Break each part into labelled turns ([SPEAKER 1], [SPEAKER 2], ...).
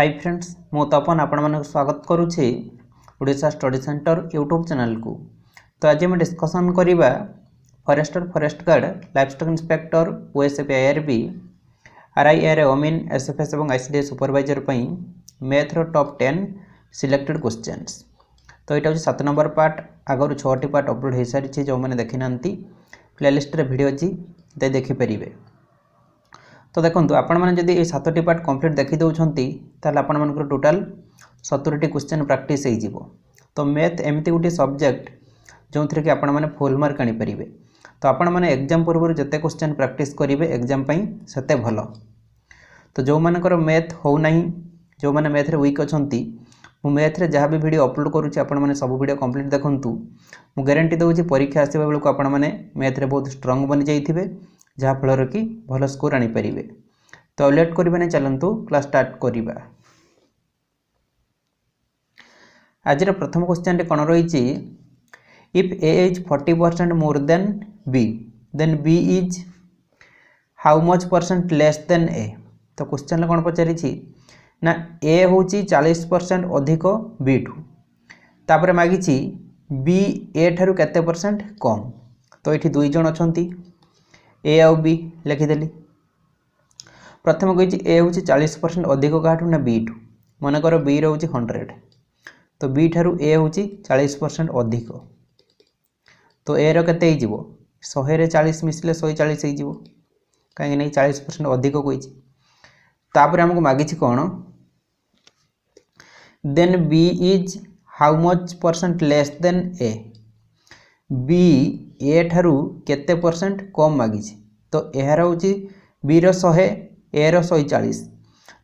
[SPEAKER 1] Hi friends मु तपन आपण मानक स्वागत करुछि Odisha study centre YouTube channel को। तो आज हम डिस्कशन करिबा forest guard livestock inspector OSF IRB RIR ओमिन एसएफएस और आईसीडीएस सुपरवाइजर पई मैथ रो टॉप 10 सिलेक्टेड क्वेश्चंस। तो यहाँ हूँ 7 नंबर पार्ट आगर 6टी पार्ट अपलोड हो सारी जो मैंने देखी ना प्लेलिस्ट रे वीडियो अच्छी देखिपारे। तो देखो आपण मैंने जब ये 7टी पार्ट कंप्लीट देखी दौरान ताल आपण मानकर टोटाल 70टी क्वेश्चन प्रैक्टिस हो। तो मैथ एमती गोटे सब्जेक्ट जो थी कि आपण मैंने फुल मार्क आनीपर। तो आपण मैंने एग्जाम पूर्व जिते क्वेश्चन प्रैक्टिस करेंगे एग्जाम सेते भल। तो जो मानकर मैथ होना जो मैंने मैथ वीक अच्छा मु मैथ रे जहाँ भी वीडियो अपलोड करुँचे आपण मैंने सब वीडियो कंप्लीट देखूँ। मु गारंटी दूसरी परीक्षा आसवा बेलू आपण मैंने मैथ रे बहुत स्ट्रांग बनी जाइए जहाँ फल कि भल स्कोर आनीपर। तो लेट करने चलतु क्लास स्टार्ट करवा। आज प्रथम क्वेश्चन कौन रही if A is 40% more than B then B is how much percent less than A. तो क्वेश्चन कौन पचारि ना ए हूँ 40% अधिक बी ठू तापर मागिछि बी ए ठारू केते परसेंट कम। तो ये दुई जन अच्छा ए आउ बी लिखिदेली। प्रथम कही ए हूँ 40% अधिक क्या ना बी ठू मनकर बी रोचे 100 तो बी ठारू ए हूँ 40% अधिक। तो ए रते 100 रे 40 मिसले 140 हो कहीं 40% अधिक कही। तापर आमको मागिछि कौन then B is how much percent less than A B A ठारू केते परसेंट कम मागिछि। तो यार हूँ बी रो 100 ए रो 140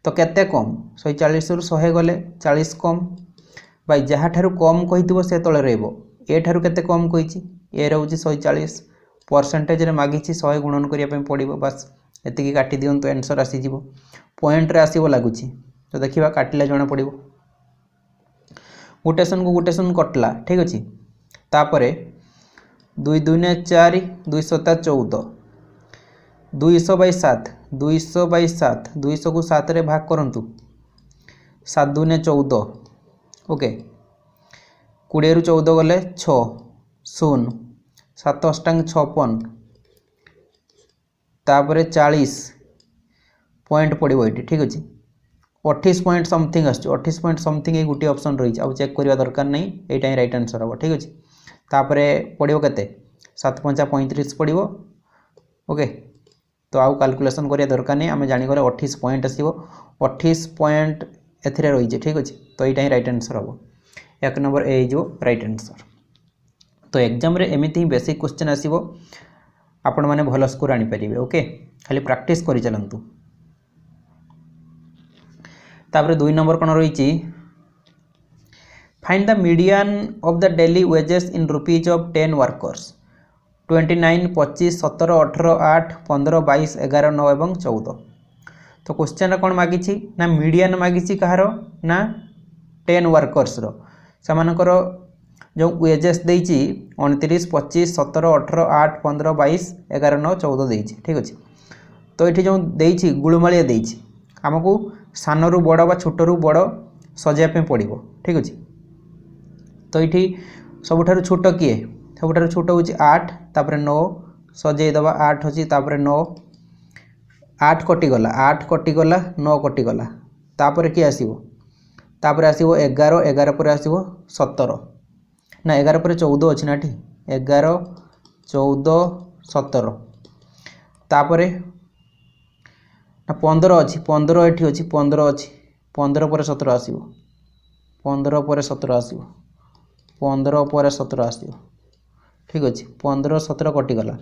[SPEAKER 1] तो केते कम 140 रु 100 गले 40 कम भाई जहाँ ठारू कम कही से तले रहिबो। ए ठारू केते कम कही ए रो 140 परसेंटेज रे मागिछि 100 गुणन करिया पे पड़िबो बस एतिकी काटी दियंतु आंसर आसी जिवो पॉइंट रे आसीबो लागुछि। तो देखिबा काटिले जणा पड़िबो गुटेसन को गुटेसन कटला ठीक अछि। तापरे 2 2 ने 4 207 14 200/7 200/7 200 को 7 रे भाग करंतु 7 2 ने 14 ओके 20 रु 14 गले 6 0 7 अष्टांग 56 तापरे 40 पॉइंट पड़ो ये ठीक अच्छे 28 पॉइंट समथिंग आस 28 पॉइंट समथिंग ये गोटे ऑप्शन रही है चेक करवा दरकार नहीं यहाँ राइट आंसर हम ठीक अच्छे। तापर पड़ो के 7 5 35 पड़ो ओके। तो आउ कैलकुलेशन करिया दरकार नहीं आम जानीगले 28 पॉइंट आसो 28 पॉइंट एथिरे रही है ठीक अच्छे। तो यहाँ राइट आंसर हम 1 नंबर ए हो राइट आंसर। तो एग्जाम रे एमती ही बेसिक क्वेश्चन आसो आपण मैंने भल स्कोर आनीपर ओके खाली प्रैक्टिस करि चलंतु। तापर 2 नंबर कौन रही find the median of the daily wages in rupees of 10 workers 29 25 17 18 8 15 22 11 9 और 14। तो क्वेश्चन कौन मागिछि ना मीडियन मागिछि कहार ना 10 वर्कर्स रो सामानकर जो वेजेस देइछि 29 25 17 18 8 15 22 11 9 14 देइछि ठीक अच्छे। तो ये जो देइछि गुळमालिया देइछि आमको सानरू बड़ बा छोटरू बड़ सजाइपे पड़ो ठीक अच्छे। तो ये सबुठारु छोट किए सबुठारु छोट हूँ 8 तापर 9 सजाईदबा 8 अच्छी तापर 9 8 कटिगला 8 कटिगला 9 कटिगला तापर किए आसो तापर आसो 11 11 पर आसो 17 ना 11 पर 14 अच्छी ना 11 14 17 तापर ना 15 अच्छी 15 ये अच्छी 15 अच्छी 15 पर 17 आसो 15 पर 17 आसो 15 पर 17 आसो ठीक अच्छे 15 17 कटिगला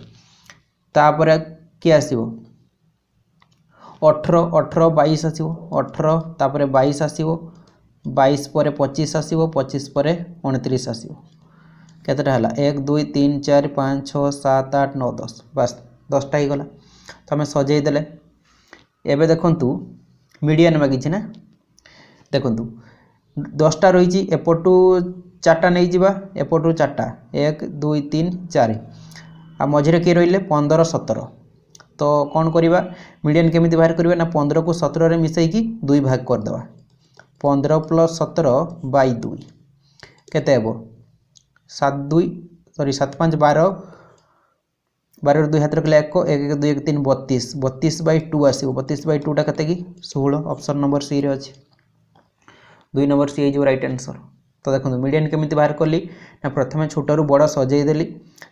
[SPEAKER 1] तापर किए आसो 18 18 22 आसो 18 तापर 22 आसो 22 पर 25 आसो 25 पर 29 आसो केतेटा हला 1 2 3 4 5 6 7 8 9 10 बस 10टा ही गला। तो आम सजाई देले एबे देखंतु मीडियन मागिछि ना देखंतु 10टा रही एपटू 4टा नहीं जावा एपटू 4टा 1 2 3 4 आ मझे किए रही 15 17 तो कौन करवा मीडियन केमी बाहर करवा ना 15 को 17 रे मिसईकी 2 भाग करदे 15 + 17 बाई 2 केते हेबो 7 2 सॉरी 7 5 12 12 2 हाथ रखले 1 1 2 1 3 32 32 बाई 2 आसीबो 32 बाई 2 टा कते की 16 ऑप्शन नंबर सी रे अछि 2 नंबर सी जो राइट आंसर। तो देखो मीडियन केमिति बाहर कली ना प्रथमे छोट रु बड़ सजई देली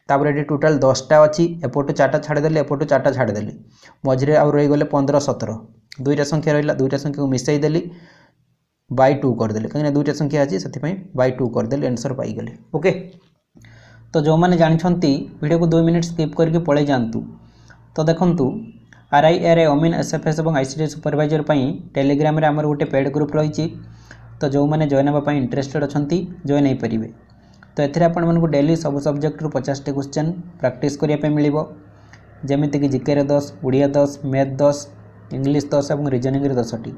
[SPEAKER 1] तापर एटी टोटाल 10टा अछि एपटो 4टा छाड़ देली एपटो 4टा छाड़ देली मझरे आ रही गले 15 17 दुईटा संख्या रहिला दुईटा संख्या को मिसई देली बाई 2 कर देली कहीं दुईटा संख्या अछि सेति पई बाई 2 कर देली आंसर पाई गेली। ओके तो जो माने जानछंती वीडियो को 2 मिनिट स्किप करके पळे जानतु। तो देखंतु RIRA अमीन SFS और ICT सुपरवाइजर पई टेलीग्राम रे हमर गोटे पेड ग्रुप रही। तो जो मैंने जॉइन होगा इंटरेस्टेड अच्छा जॉइन हो पारे। तो ये आपण मानक डेली सब सब्जेक्ट रू 50 क्वेश्चन प्रैक्टिस करने मिल जमीक जिके 10 उड़िया 10 मैथ 10 इंग्लिश 10 और रीजनिंग 10टी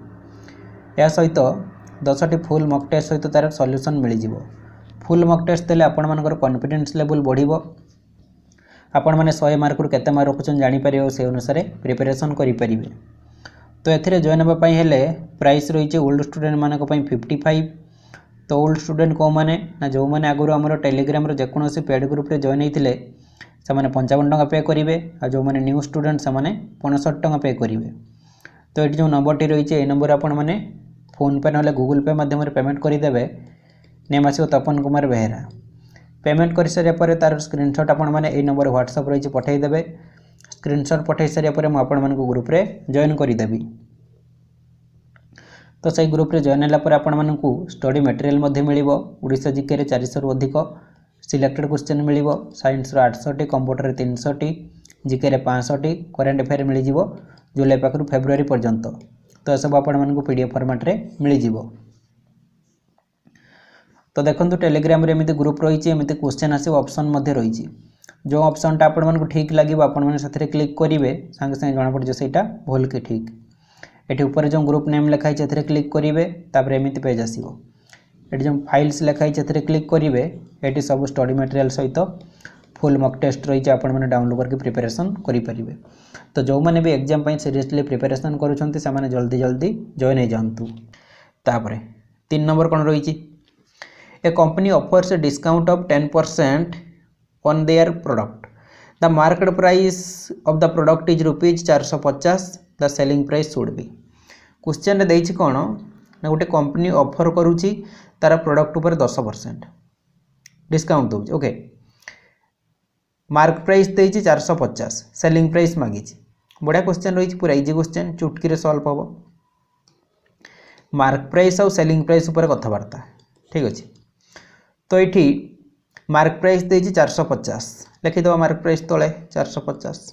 [SPEAKER 1] या सहित 10टी फुल मॉक टेस्ट सहित तार सॉल्यूशन मिल जाव। फुल मॉक टेस्ट देले आपण मानकर कॉन्फिडेंस लेवल बढ़िबो आपण माने 100 मार्क रु केते मार्क रखुछन जानि परियो से अनुसार प्रिपरेशन करि परिबे। तो एथिरे जॉइन होगा पई हेले प्राइस रही ओल्ड स्टूडेंट मानक पई 55। तो ओल्ड स्टूडेंट को माने ना जो माने आगुर हमर टेलीग्राम रो जेकोनोसी पेड ग्रुप रे जॉइन होइथिले से माने 55 टका पे करिवे आ जो माने न्यू स्टूडेंट से माने 65 टका पे करिवे। तो एठी जो नंबर टी रही ए नंबर आपण माने फोन पे नले गूगल पे माध्यम रे पेमेंट करि देबे। नेम आसीबो तपन कुमार बेहेरा। पेमेंट कर सारे पर तार स्क्रीनशॉट आपण माने ए नंबर व्हाट्सएप रही पठाई देबे। स्क्रीनशॉट पठाई सारे पर मु आपण मानक ग्रुप रे जॉइन करि देबी। तो सही ग्रुप रे जॉइन होला पर आपण मानकू स्टडी मटेरियल मध्ये मिलिबो। ओडिसा जीके रे 400 रु अधिक सिलेक्टेड क्वेश्चन मिलिबो। साइंस रो 800 टी कंप्यूटर रे 300 टी जीके रे 500 टी करंट अफेयर मिल जिवो जुलाई पाखरु फेब्रुआरी पर्यंत। तो सब आपण मानकू पीडीएफ फॉर्मेट रे मिल जिवो। तो देखंतु टेलीग्राम रे एमिति ग्रुप रही एमिति क्वेश्चन आसीबो ऑप्शन मध्ये रही जो ऑप्शन टा आपण मानकू ठीक लागिबो आपण माने साथरे क्लिक करिवे संगे संगे जाना पड़ जे सेटा भूल के ठीक। एटी ऊपर जो ग्रुप नेम लिखाई एथिरे क्लिक करिवे तापर एमिति पेज आसीबो। एटी जो फाइल्स लिखाई एथिरे क्लिक करिवे एटी सब स्टडी मटेरियल सहित फुल मॉक टेस्ट रही आपण माने डाउनलोड करके प्रिपरेशन करि परिबे। तो जो माने भी एग्जाम पई सीरियसली प्रिपरेशन करूछंती से माने जल्दी जल्दी जॉइन हो जांतु। तापर 3 नंबर कोन रही a company offers a discount of 10% on their product. The market price of the product is rupees 450. The selling price should be. Question रे देछि कोन ना गोटे कंपनी ऑफर करूछि तार प्रोडक्ट ऊपर 10% डिस्काउंट दउछि। ओके मार्क प्राइस देछि 450 सेलिंग प्राइस मागिछि। बड़ा question रही पूरा इजी क्वेश्चन चुटकी रे सॉल्व हबो। मार्क प्राइस और सेलिंग प्राइस ऊपर कथबार्ता ठीक अछि। तो ये मार्क प्राइस देछि 450 लिखिदेव मार्क प्राइस तले 450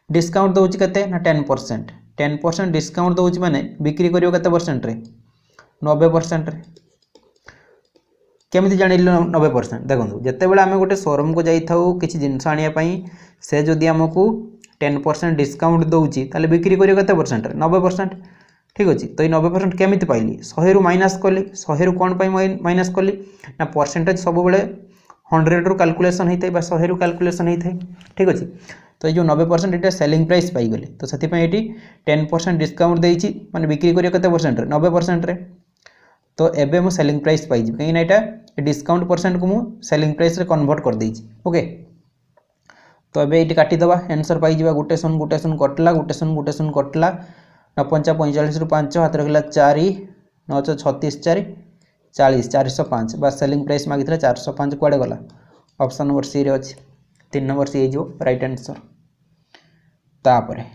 [SPEAKER 1] डिस्काउंट दउछि केते ना 10% डिस्काउंट दउछि माने बिक्री करियो केते परसेंट रे 90% रे। केमिति जानिलो 90% देखंतु जते बेला हमें गोटे शोरूम को जाई थाउ किछि जिंस आनिया पई से जदि हमकु 10% डिस्काउंट दउछि ताले बिक्री करियो केते परसेंट रे 90% ठीक अछि। तो ये 90% केमिति पाइली 100 रु माइनस कली 100 रु कोन पई माइनस कली ना परसेंटेज सब बेले 100 रु कैलकुलेशन होइथै बा 100 रु कैलकुलेशन होइथै ठीक अछि। तो ये जो 90% एटा सेलिंग प्राइस पाई गले तो सेति पई एटी 10% डिस्काउंट देइछि माने बिक्री करियो केते परसेंट रे 90% रे। तो एबे मु सेलिंग प्राइस पाई जी कहीं ना एटा डिस्काउंट परसेंट को मु सेलिंग प्राइस रे कन्वर्ट कर देइछि। ओके तो एबे एटी काटी दबा आंसर पाई जीवा गुटे सुन कटला गुटे सुन कटला 49 45 रु 5 हाथ रखला 4 9 36 4 40 405 बस सेलिंग प्राइस मागितला 405 कुआडे गला ऑप्शन नंबर सी रे अछि 3 नंबर सी जो राइट आंसर। तापरे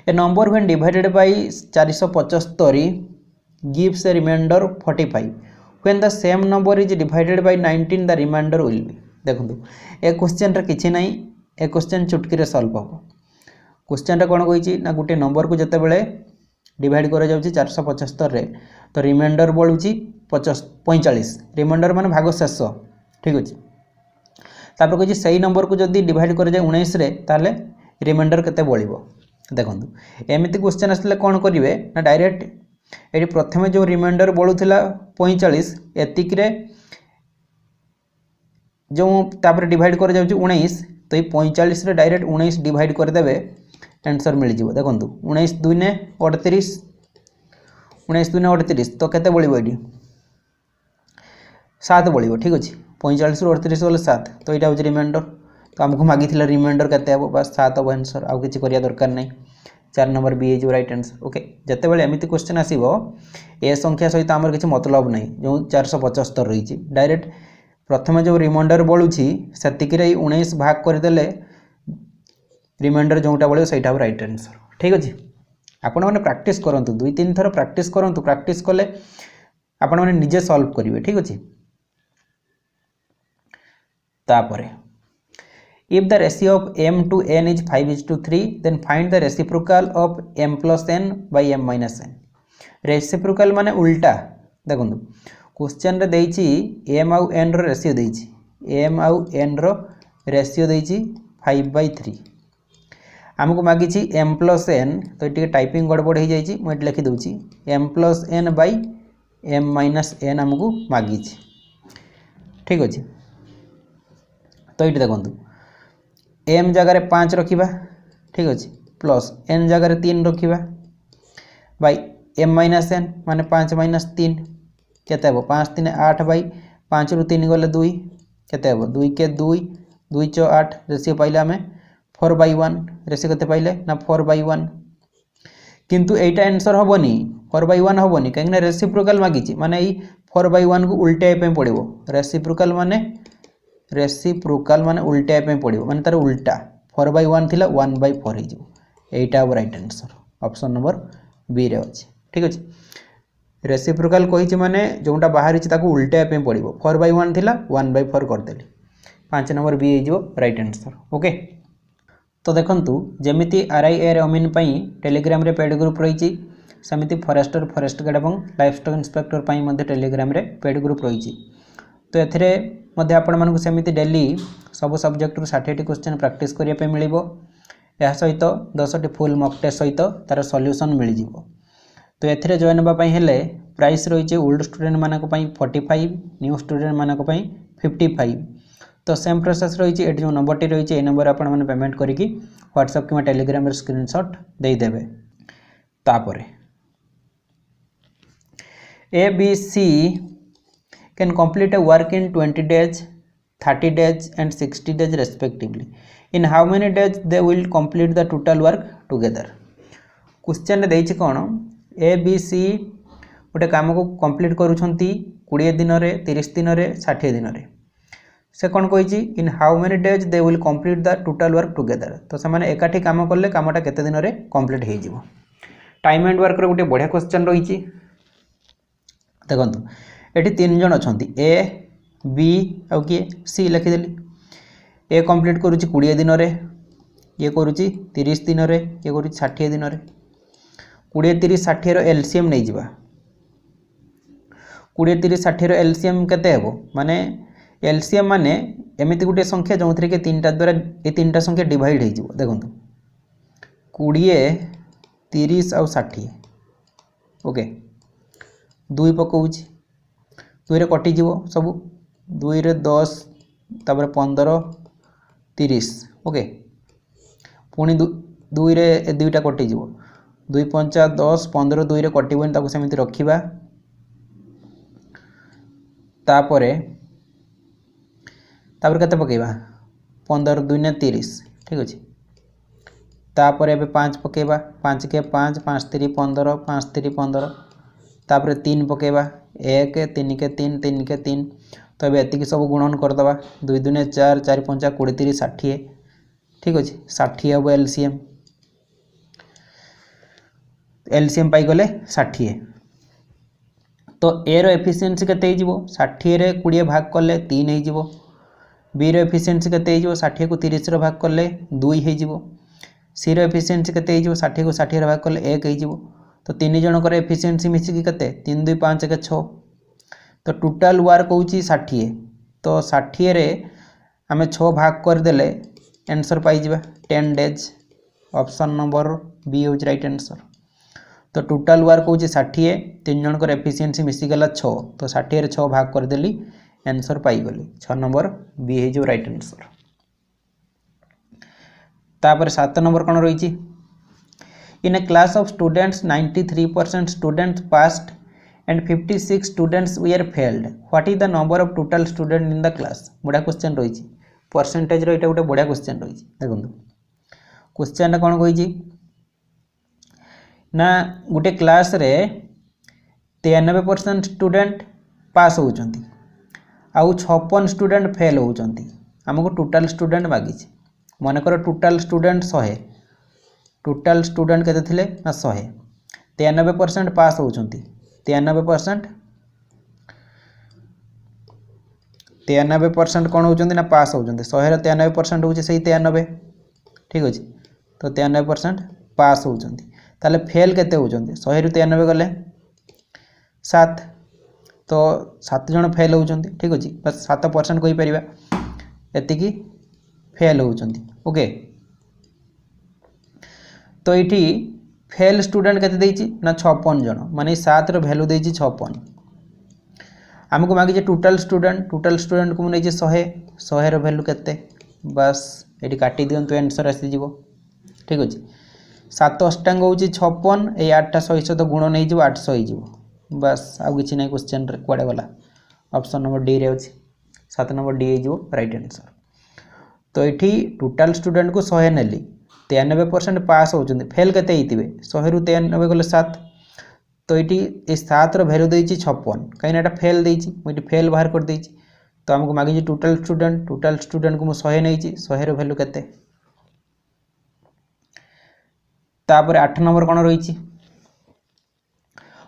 [SPEAKER 1] a number when divided by 475 gives a remainder 45 when the same number is divided by 19 the remainder will be। देखंतु ए क्वेश्चन रे किछि नै ए क्वेश्चन चुटकी रे सॉल्व हो। क्वेश्चन रे कोन कहिछि ना गुटे नंबर को जते बेले डिवाइड करा जाउछि 475 रे तो रिमाइंडर बळुछि 45 रिमाइंडर माने भाग शेष ठीक अछि। तापर कहिछि सही नंबर को जदी डिवाइड करा जाय 19 रे ताले रिमाइंडर केते बळिबो। देखंतु एमिति क्वेश्चन आसले कोन करिवे ना डायरेक्ट एटी प्रथमे जो रिमाइंडर बळुथिला 45 एतिक रे जो तापर डिवाइड करा जाउछि 19 तो ये 45 रे डायरेक्ट 19 डिवाइड कर देबे आंसर मिल जिवो। देखंतु 19 2 ने 38 19 दुना 38 तो केते बळिबो एडी 7 बळिबो ठीक अछि 45 रु 38 गले 7 तो एटा होची रिमाइंडर तो हमको मागी थिला रिमाइंडर केते हबो बस 7 हबो आंसर आ किछि करिया दरकार नै 4 number B is right answer okay जते बेले एमिति क्वेश्चन आसीबो ए संख्या सहित हमर किछि मतलब नै जो 475 रही छि डायरेक्ट प्रथम जो रिमाइंडर बळुछि सेतिक रे 19 भाग कर देले रिमाइंडर जोटा बळे सेटा राइट आंसर ठीक अछि आपण माने प्रैक्टिस करंतु 2-3 थर प्रैक्टिस करंतु प्रैक्टिस कले आपण माने निजे सॉल्व करिवे ठीक अछि तापरे if the ratio of m to n is 5:3 then find the reciprocal of m plus n by m minus n reciprocal माने उल्टा देखंतु क्वेश्चन रे देइछि m आउ n रो रेशियो देइछि m आउ n रो रेशियो देइछि 5/3 हमको मागिछि m plus n तो eighty typing गड़बड़ हो जाइछि म एटी लिखि दउछि m plus n by m minus n हमको मागिछि ठीक अछि तो एटी देखंतु m जगह रे 5 रखिबा ठीक अछि प्लस n जगह रे 3 रखिबा बाय m minus n माने 5 minus 3 केते हबो 5 3 8 बाय 5 रु 3 गले 2 केते हबो 2 के 2 2 4 8 रेशियो पाइला हमें 4/1 रेशियो केते पाइले ना 4/1 किंतु एटा आंसर हबोनी 4/1 हबोनी काहे ना रेसिप्रोकल मागिछि माने ई 4/1 को उल्टे पे पड़िबो रेसिप्रोकल माने उल्टे पे पड़िबो माने तार उल्टा 4/1 थिला 1/4 हे जो एटा अब right answer option number B रे अछि ठीक अछि रेसिप्रोकल कहिछि माने जोंटा बाहरी छि ताको उल्टे पे पड़िबो 4/1 थिला 1/4 कर देली 5 नंबर बी हे जो राइट आंसर ओके तो देखंतु जेमिति आरआईआर अमीन पई टेलीग्राम रे पेड ग्रुप रहिछि समिति फॉरेस्टर फॉरेस्ट गार्ड एवं लाइफस्टॉक इंस्पेक्टर पई मध्ये टेलीग्राम रे पेड ग्रुप रहिछि तो एथरे मध्ये आपण मानकु समिति डेली सब सब्जेक्ट रो 60 टी क्वेश्चन प्रैक्टिस करिया पे मिलिबो या सहित 10 टी फुल मॉक टेस्ट सहित तार सॉल्यूशन मिल जिवो तो एथरे जॉइन होबा पई हेले प्राइस रहिछि ओल्ड स्टूडेंट मानक पई 45 न्यू स्टूडेंट मानक पई 55 तो सेम प्रोसेस रही है जो नंबर टी रही है नंबर आपण मैंने पेमेंट करके व्हाट्सएप कि टेलीग्राम रे स्क्रीनशॉट दे देबे तापरे A B C can complete a work in 20 days 30 days and 60 days respectively in how many days they will complete the total work together question देछि कोन ए बी सी गोटे काम को कंप्लीट करूछंती 20 दिन रे 30 दिन रे 60 दिन रे से कौन कही in how many days they will complete the total work together तो से माने एकाठी काम करले कामटा केते दिन रे कंप्लीट हो जिवो टाइम एंड वर्क रो गोटे बढ़िया क्वेश्चन रही देखंतु एठी 3 जन अछंती ए बी आ के सी लिखि देली ए कंप्लीट करूची 20 दिन रे ये करूची 30 दिन रे ये करूची 60 दिन रे 20 30 60 रो एलसीएम नै जिबा 20 30 60 रो एलसीएम केते हेबो माने एलसीएम माने एमिति गुटे संख्या जो थरे के तीनटा द्वारा ए तीनटा संख्या डिवाइड हे जिवो देखंतु 20 30 और 60 ओके 2 पकोउची 2 रे कटि जिवो सब 2 रे 10 तापर 15 30 ओके पुनी 2 रे ए दुईटा कटि जिवो 2 5 10 15 2 रे कटिबोनी ताको सेमिति रखिबा तापरे कते पकेबा 15 2 ने 30 ठीक अछि तापर एबे 5 पकेबा 5 के 5 5 3 15 5 3 15 तापर 3 पकेबा 1 3 के 3 3 के 3 तो एबे एति सब गुणन कर दबा 2 2 ने 4 4 5 20 30 60 ठीक अछि 60 अब एलसीएम पाई गले 60 तो ए रो एफिशिएंसी केते हे जिवो 60 रे 20 भाग करले 3 हे जिवो बी रो एफिशिएंसी केते हे जिवो 60 को 30 रो भाग करले 2 हे जिवो सी रो एफिशिएंसी केते हे जिवो 60 को 60 रो भाग करले 1 हे जिवो तो 3 जण कर एफिशिएंसी मिसी की केते 3 2 5 के 6 तो टोटल वर्क होची 60 तो 60 रे हमें 6 भाग कर देले आंसर पाई जिबा 10 डेज ऑप्शन नंबर बी होची राइट आंसर तो टोटल वर्क होची 60 3 जण कर एफिशिएंसी मिसी गला 6 तो 60 रे 6 भाग कर देली आंसर पाई गली 6 नंबर बी है जो राइट आंसर तापर 7 नंबर कौन रही In a class of students, 93% students passed and 56 students were failed. What is the number of total students in the class? बड़ा क्वेश्चन रही परसेंटेज रो गोटे बढ़िया क्वेश्चन रही देखो क्वेश्चन कौन कही ना गोटे क्लास रे 93% स्टूडेंट पास होउचंती आउ 56 स्टूडेंट फेल होउचंती हमको टोटल स्टूडेंट मागी मनकर टोटल स्टूडेंट 100 टोटल स्टूडेंट केते थिले ना 100 93% पास होउचंती 93% कौन होउचंती ना पास होउचंती 100 रे 93% होउची सही 93 ठीक अछि तो 93% पास होउचंती ताले फेल केते होउचंती 100 रे 93 गले 7 तो 7 जन फेल होउचंती ठीक अछि बस 7% कहि परिबा एतिकी फेल होउचंती ओके तो इठी फेल स्टूडेंट केते देइची ना 56 जन माने 7 रो वैल्यू देइची 56 हमको मागी टोटल स्टूडेंट को मुझे 100 रो वैल्यू केते बस एटी काटी दियंतु आंसर आसी जीवो ठीक अछि 7 अष्टांग होउची 56 ए 8 टा 100 तो गुण नै जीवो 800 ही जीवो बस आ किछि नै क्वेश्चन रे कोडे गला ऑप्शन नंबर डी रे अछि 7 नंबर डी जीवो राइट आंसर तो एठी टोटल स्टूडेंट को 100 नेली 93% पास होउचंदी फेल केते हितिबे 100 रु 93 गले 7 तो ये 7 रो वैल्यू देइची 56 कहीं एटा फेल देइची मुई फेल बाहर कर देइची तो हमको मागी टोटल स्टूडेंट को मु 100 नेइची 100 रो वैल्यू केते तापर 8 नंबर कोन रहिची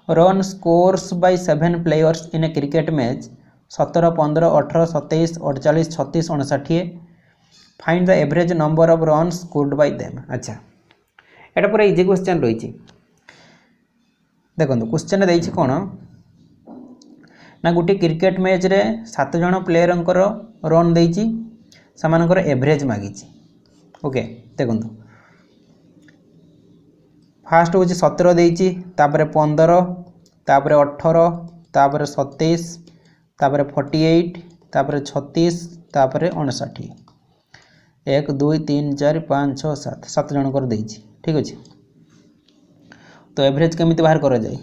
[SPEAKER 1] run scores by 7 players in a cricket match 17 15 18 27 48 36 59 find the average number of runs scored by them अच्छा एटा पूरा इजी क्वेश्चन रहिची देखो क्वेश्चन देइछि कोन ना गोटे क्रिकेट मैच रे 7 जन प्लेयर रन देइछि समानकर एवरेज मागिछि ओके देखो फास्ट होछि 17 देइछि तापर 15 तापर 18 तापर 27 तापर 48 तापर 36 तापर 59 1 2 3 4 5 6 7 7 जन कर देइछि ठीक अछि तो एवरेज केमिति बाहर करा जाए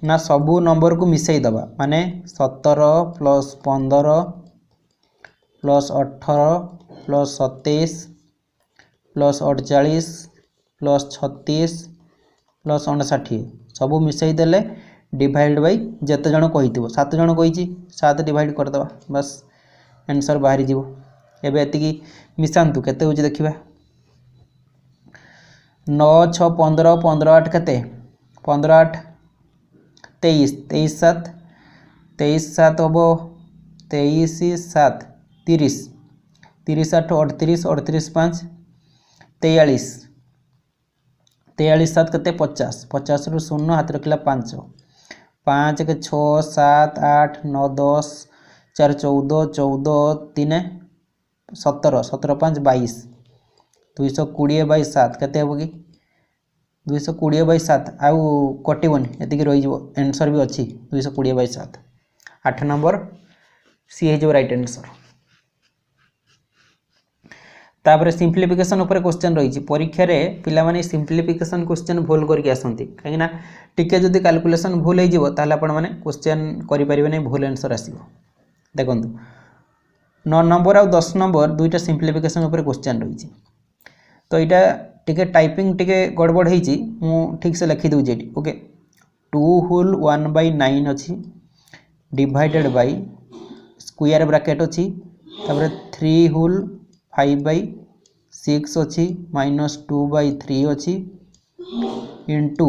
[SPEAKER 1] ना सबू नंबर को मिसई दबा माने 17 plus 15 plus 18 plus 27 plus 48 plus 36 plus 59 सबू मिसई देले डिवाइड बाय जते जन कहिथिबो 7 जन कहिछि 7 डिवाइड कर दबा बस आंसर बाहरी जीवो एबे एतिकी मिसांतु केते होछि देखिबा 9 6 15 15 8 केते 15 8 23 23 7 23 7 होबो 23 7 30 30 8 38 38 5 43 43 7 केते 50 50 रु 0 हाथ रखिला 5 5 के 6 7 8 9 10 4 14 14 3 17 17 5 22 220 बाई 7 केते हेबो कि 220 बाई 7 आउ कटिबनी एतिकी रही जो आंसर भी अच्छी 220 बाई 7 8 नंबर सी है जो राइट आंसर तापर सिंप्लिफिकेशन ऊपर क्वेश्चन रही परीक्षा रे पिला माने सिंप्लिफिकेशन क्वेश्चन भूल करके आसंती कहीं ना टिके जदी कैलकुलेशन भूल हो जिवो ताले आपण माने क्वेश्चन करि परिबे नै भूल आंसर आसीबो देखंतु 9 नंबर और 10 नंबर दुईटा सिंप्लिफिकेशन ऊपर क्वेश्चन रही तो यहाँ टिके टाइपिंग टिके गड़बड़ होती मु ठीक से लिखी दूसरी ये ओके 2 होल 1/9 अच्छी डिवाइडेड बाय स्क्वायर ब्रैकेट अच्छी तापर 3 होल 5/6 अच्छी -2/3 अच्छी into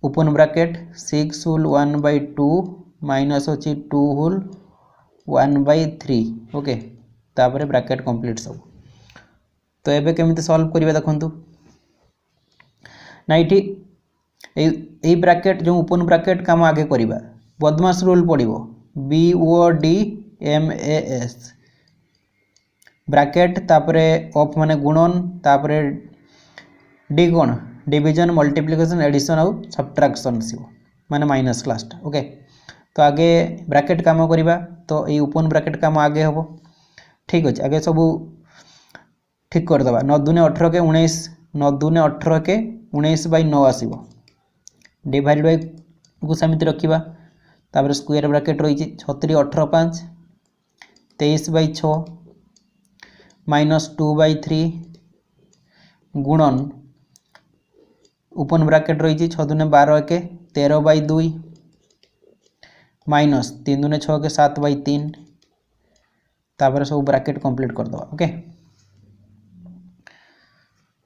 [SPEAKER 1] open bracket 6 whole 1/2 minus अच्छी 2 होल 1/3 ओके तापर ब्रैकेट कंप्लीट सब तो एबे केमिति सॉल्व करिवे देखंतु ना इठी ए ब्रैकेट जो ओपन ब्रैकेट काम आगे करिबा बदमाश रूल पड़िबो BODMAS ब्रैकेट तापरे ऑफ माने गुणन तापरे डी कोन डिवीजन मल्टीप्लिकेशन एडिशन और सब्ट्रैक्शन सिबो माने माइनस लास्ट ओके तो आगे ब्रैकेट काम करिबा तो ये ओपन ब्रैकेट काम आगे होबो ठीक अछि आगे सब ठीक कर दबा 9 दूने 18 के 19 9 दूने 18 के 19/9 आसीबो डिवाइड बाय को समिति रखिबा तापर स्क्वायर ब्रैकेट रही 36 18 5 23/6 -2/3 गुणन ओपन ब्रैकेट रही 6 दूने 12 के 13/2 माइनस 3 दूने 6 के 7/3 तापर सब ब्रैकेट कंप्लीट कर दो ओके।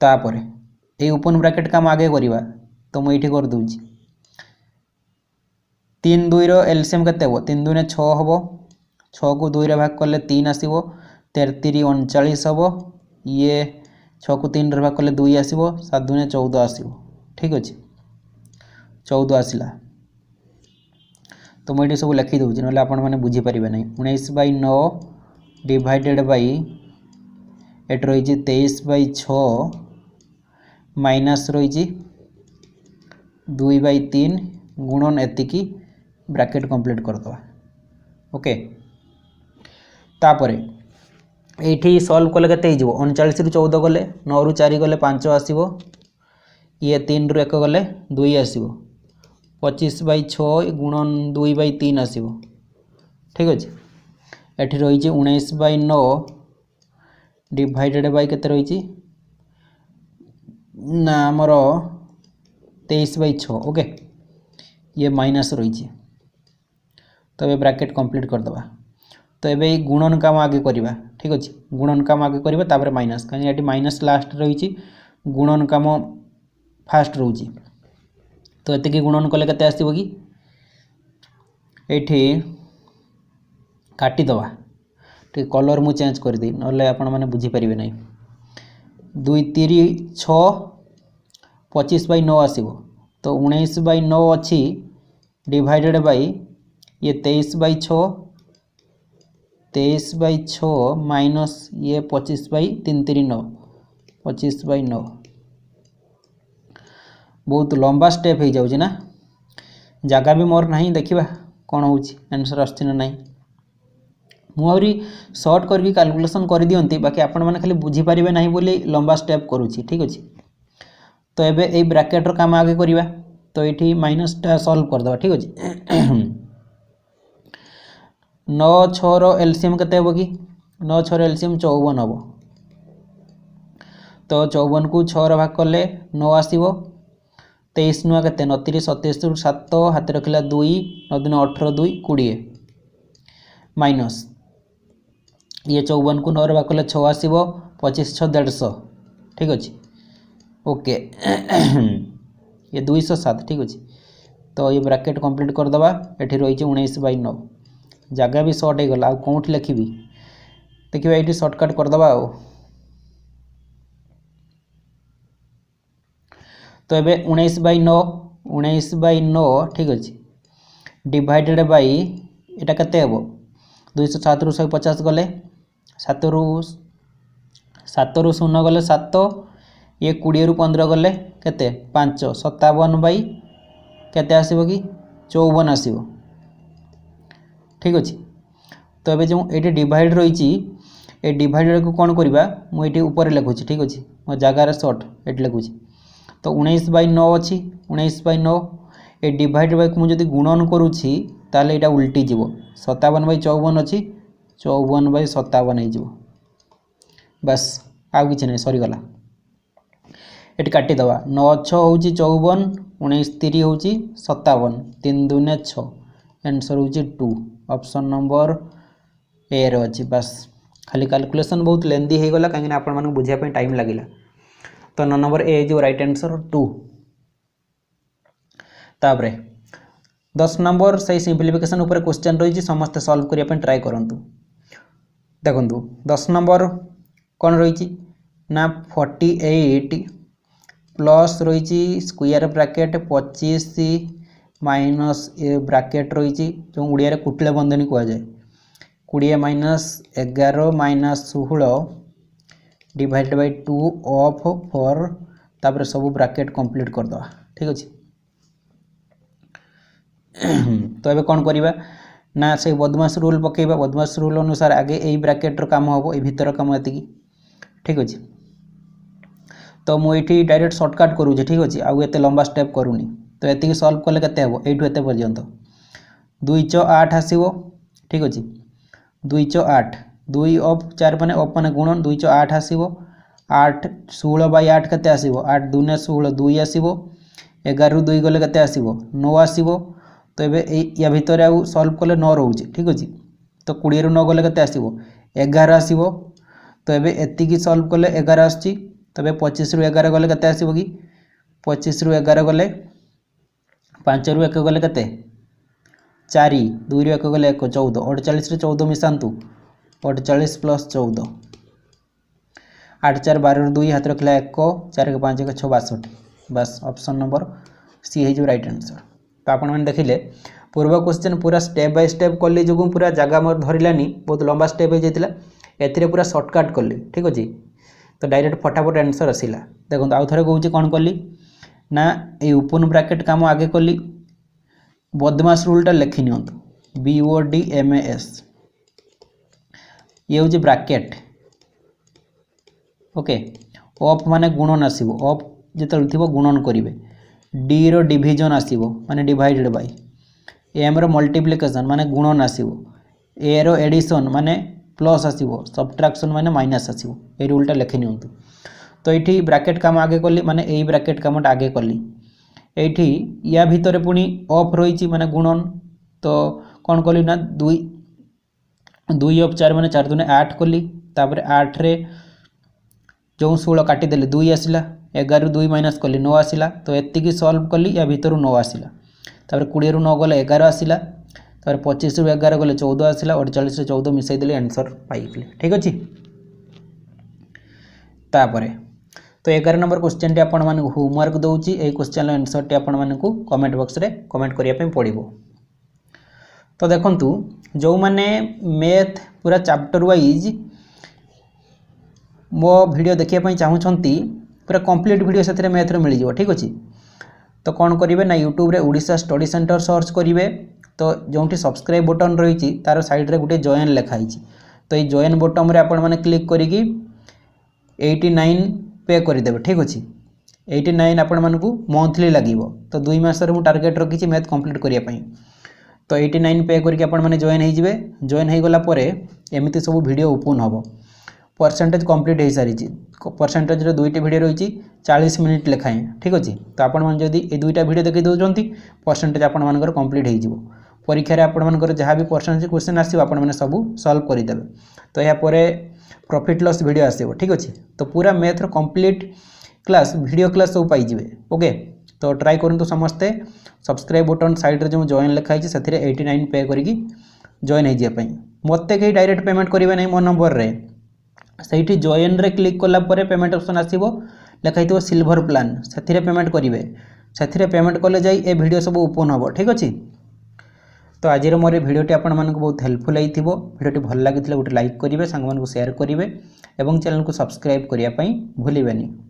[SPEAKER 1] तापर ये ओपन ब्रैकेट काम आगे करिबा तो मैं ये कर दूची 3 2 रो एलसीएम केते हो 3 दूने 6 हबो 6 को 2 रे भाग करले 3 आसीबो 33 39 हबो ये 6 को 3 रे भाग करले 2 आसीबो 7 दूने 14 आसीबो ठीक अछि 14 आसिला तो मैं सब लिखी दूची ना आपण मैंने बुझी पारे ना 19/9 डिवाइडेड बाई एट रही 23/6 माइनस रही 2/3 गुणन एतिकी ब्रैकेट कंप्लीट करदवा ओके। तापर ये सॉल्व कले केते हो 39 रु 14 गले 9 रु 4 गले 5 आसीबो ये 3 रु 1 गले 2 आसीबो 25/6 गुणन 2/3 आसीबो ठीक अछि। एठी रही 19/9 डिवाइडेड बाय केते रही ना आमर 23/6 ओके ये माइनस रही तो ये ब्रैकेट कंप्लीट कर दबा तो ये गुणन काम आगे करवा ठीक अच्छे गुणन काम आगे करवा तापर माइनस कहीं ये माइनस लास्ट रही गुणन काम फास्ट रोची तो ये गुणन कले केते आसीबो कि एठी काटिदवा ठीक कलर मु चेंज कर दी नले आपण माने बुझी परिबे नै 2 3 6 25/9 आसीबो तो 19/9 अच्छी डिवाइडेड बाई ये 23/6 माइनस ये 25/339 25/9 बहुत लंबा स्टेप हो जाउछि ना जगह भी मोर नहीं देखिबा कौन होउछि आंसर आछि ना नहीं मुहरी शॉर्ट करके कैलकुलेशन कर दियंती बाकी आपण माने खाली बुझी परिबे नहीं बोली लंबा स्टेप करूछि ठीक अछि। तो एबे ए ब्रैकेट रो काम आगे करिबा तो ये माइनस टा सॉल्व कर दवा ठीक अछि 9 6 रो एलसीएम केते हो कि 9 6 रो एलसीएम 54 हबो तो 54 को 6 रो भाग करले 9 आसीबो 23 नुआ केते 29 27 7 हाथ रखला 2 9 दिन 18 2 20 माइनस ये 54 को 9 रो भाग करले 6 आसीबो 25 6 150 ठीक अछि ओके ये 207 ठीक अच्छे तो ये ब्रैकेट कंप्लीट कर दबा एठी रही 19/9 जगह भी शॉर्ट हो गला आ कौट लिखी देखिए ये शॉर्टकट कर दबा तो ये 19/9 ठीक अच्छे डिवाइडेड बाई एटा केते हेबो 207 रु 150 गले 7 रु 0 गले 7 ये 20 रु 15 गले केते 5 57 बाई केते आसीबो कि 54 आसीबो ठीक अछि। तो एबे जो एटी डिवाइड रही ए डिवाइडेड को कौन करवा मुझे ऊपर लिखुची ठीक अच्छे मो जगार शॉर्ट एटी लिखुची तो 19/9 अच्छी 19/9 ए डिवाइड बाई मुझे गुणन करुँची ताले एटा उल्टी जीवो 57/54 अच्छी 54/57 हो बस आउ कि नहीं सरीगला ये काटिदवा 9 6 हूँ 54 19 3 हूँ 57 3 दूने 6 आंसर हूँ 2 ऑप्शन नंबर ए रे अच्छी बस खाली कैलकुलेशन बहुत लेंदी हो गला कहीं आपण मानक बुझापी टाइम लगिला तो 9 नंबर ए जो राइट आंसर 2 तापरे 10 नंबर से सिंप्लिफिकेशन ऊपर क्वेश्चन रही समस्त सॉल्व करने ट्राई करूँ देखु 10 नंबर कौन रही ना 48 प्लस रही स्क्वायर ब्रैकेट 25 माइनस ब्रैकेट रही जो उड़िया कुटिला बंधनी कह जाए 20 minus 11 minus 16 divided by 2 of 4 तापर सब ब्रैकेट कंप्लीट कर दवा ठीक अच्छे। तो ये कौन करवा ना से बदमाश रूल पकेबा बदमाश रूल अनुसार आगे यही ब्रैकेट काम हम ये भीतर काम एति ठीक अच्छे। तो मुझे डायरेक्ट सर्टकट करूँ ठीक अच्छे आउ एत लंबा स्टेप करूनी तो ये सल्व कले के ये पर्यंत 2 × 8 आसो ठीक अच्छे 2 × 8 2 ऑफ 4 माने ऑफ माने गुणन 2 × 8 आसो 8 16/8 के आसो 8 2 ने 16 2 आसो 11 ରୁ 2 गले के आसो 9 आसो तो ये या भितर आउ सल्व कले 9 रोचे ठीक अच्छे तो 20 ରୁ 9 गले के आसो 11 आसो तो ये एतिकी सल्व कले 11 आसची तो 25 ରୁ 11 गले के आसो कि 25 ରୁ 11 गले 5 ରୁ 1 गले के 4 2 ରୁ 1 गले 1 14 48 ରେ 14 मिसातु 48 + 14 8 4 12 ରୁ 2 हाथ रखला 1 4 के 5 के 6 62 बस ऑप्शन नंबर सी है जो राइट आंसर। तो आपण मैंने देखिले पूर्व क्वेश्चन पूरा स्टेप बाय स्टेप कली जो पूरा जगह मोर धरलानी बहुत लंबा स्टेप हो जाता एथिरे पूरा सर्टकट कली ठीक अच्छे तो डायरेक्ट फटाफट आंसर आसला देखो आउ थे कौन कौन कली ना ये ओपन ब्रैकेट काम आगे कली बदमाश रूलटा लिखि नियंतु BODMAS ये हूँ ब्रैकेट ओके ऑफ माने गुणन आसो ऑफ जिते थी गुणन करेंगे डी रो डिविजन आसो माने डिवाइडेड बाय एम रो मल्टीप्लिकेशन माने गुणन आसो ए रो एडिशन माने प्लस आसो सब्ट्रैक्शन माने माइनस आसो ये रूलटा लिखि नियंतु। तो ये ब्रैकेट काम आगे कली माने यही ब्रैकेट काम आगे कली ये या भितर पुणी ऑफ रही माने गुणन तो कौन कली ना 2 ऑफ 4 माने 4 दूने 8 कली तापर 8 रे जो 16 काटिदेली 2 आसला 11 ରୁ 2 माइनस कली 9 आसला तो एतिकी सल्व कली या भितर 9 आसला तापर 20 ରୁ 9 गले 11 आसला तापर 25 ରୁ 11 गले 14 आसला 48 रे 14 मिसाई देली आंसर पाइली ठीक अच्छे। तापर तो 11 नंबर क्वेश्चन टी आपण मानकु होमवर्क दउची ए क्वेश्चन रो आंसर टी आपण मानकु कमेंट बॉक्स रे कमेंट करिया पे पड़िबो। तो देखंतु जो माने मैथ पूरा चैप्टर वाइज मो वीडियो देखिया चाहूँगी पूरा कंप्लीट वीडियो से मैथ मिल जाए ठीक अच्छे तो कौन करेंगे ना यूट्यूब रे ओडिशा स्टडी सेंटर सर्च करेंगे तो जो सब्सक्राइब बटन रही तार साइड रे गोटे जॉइन लिखाई तो ये जॉइन बटन रे आपण मैंने क्लिक करी 89 पे करदे ठीक अच्छे 89 आपण मानकु मंथली लगे तो 2 मास मु टार्गेट रखी मैथ कंप्लीट करने तो 89 पे करके आपण मैंने जॉइन हो जॉइन हो गला एमती सब वीडियो ओपन हम परसेंटेज कंप्लीट हो सारी परसेंटेज रे 2टी वीडियो रही 40 मिनिट लेखाएं ठीक अच्छे तो आपण मैंने जदि ये 2टा वीडियो देखी दौरान परसेंटेज आपण मानकर कंप्लीट हो परीक्षा रे आपण मानकर जहाँ भी परसेंटेज क्वेश्चन आसो आपण मैंने सब सॉल्व करदे तो यहाँ पर प्रॉफिट लॉस वीडियो आसो ठीक अच्छे तो पूरा math complete class video class सब पाइबे ओके तो ट्राई करंतु समस्ते सब्सक्राइब बटन साइड रे जो जॉइन लिखाई से 89 पे करके जॉइन हो जाए मत कहीं डायरेक्ट पेमेंट करेंगे नहीं मो नंबर रे से जॉइन रे क्लिक कला परे पेमेंट ऑप्शन आसीबो लिखाई थो सिल्वर प्लान से पेमेंट करेंगे से पेमेंट कले जाई ए वीडियो सब ओपन हम ठीक अच्छे। तो आज मोर वीडियोटी आपण मानक बहुत हेल्पफुल होइथिबो वीडियोटी भल लागिथिले गोटे लाइक करेंगे सांग मानक शेयर करेंगे और चैनल को सब्सक्राइब करने भूलिबेनी।